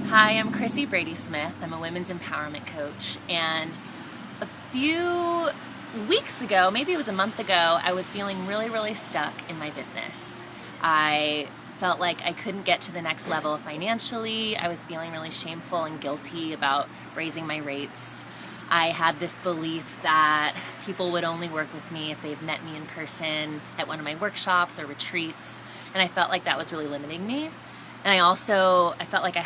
Hi, I'm Chrissy Smith. I'm a women's empowerment coach, and a few weeks ago, maybe it was a month ago, I was feeling really stuck in my business. I felt like I couldn't get to the next level financially. I was feeling really shameful and guilty about raising my rates. I had this belief that people would only work with me if they've met me in person at one of my workshops or retreats, and I felt like that was really limiting me. And I felt like I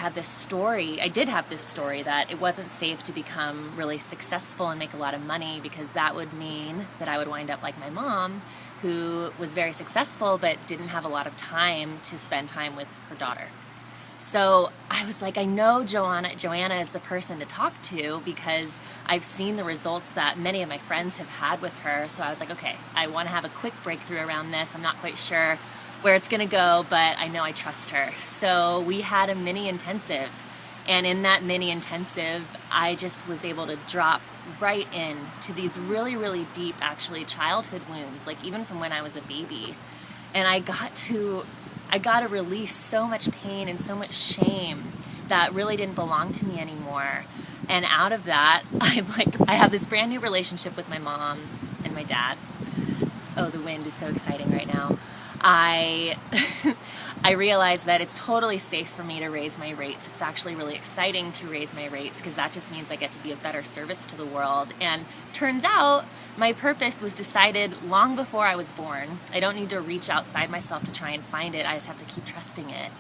did have this story that it wasn't safe to become really successful and make a lot of money, because that would mean that I would wind up like my mom, who was very successful but didn't have a lot of time to spend time with her daughter. So I was like, I know Joanna is the person to talk to, because I've seen the results that many of my friends have had with her. So I was like, okay, I want to have a quick breakthrough around this. I'm not quite sure where it's going to go, but I know I trust her. So we had a mini intensive, and in that mini intensive, I just was able to drop right in to these really deep, actually, childhood wounds, like even from when I was a baby. And I got to release so much pain and so much shame that really didn't belong to me anymore. And out of that, I have this brand new relationship with my mom and my dad. Oh, the wind is so exciting right now. I realized that it's totally safe for me to raise my rates. It's actually really exciting to raise my rates, because that just means I get to be of better service to the world. And turns out my purpose was decided long before I was born. I don't need to reach outside myself to try and find it. I just have to keep trusting it.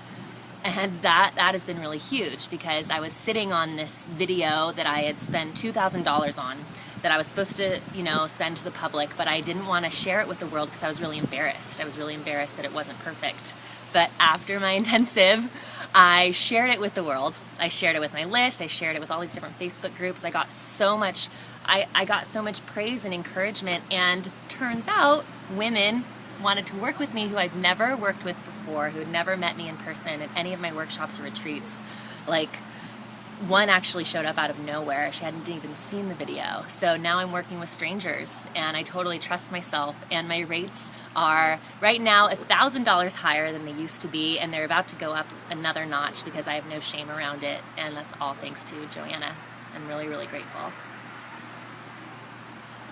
And that has been really huge, because I was sitting on this video that I had spent $2,000 on, that I was supposed to, send to the public, but I didn't want to share it with the world because I was really embarrassed. I was really embarrassed that it wasn't perfect. But after my intensive, I shared it with the world. I shared it with my list. I shared it with all these different Facebook groups. I got so much praise and encouragement, and turns out women wanted to work with me who I'd never worked with before, who had never met me in person at any of my workshops or retreats. Like, one actually showed up out of nowhere. She hadn't even seen the video. So now I'm working with strangers, and I totally trust myself, and my rates are right now $1,000 higher than they used to be, and they're about to go up another notch because I have no shame around it, and that's all thanks to Joanna. I'm really grateful.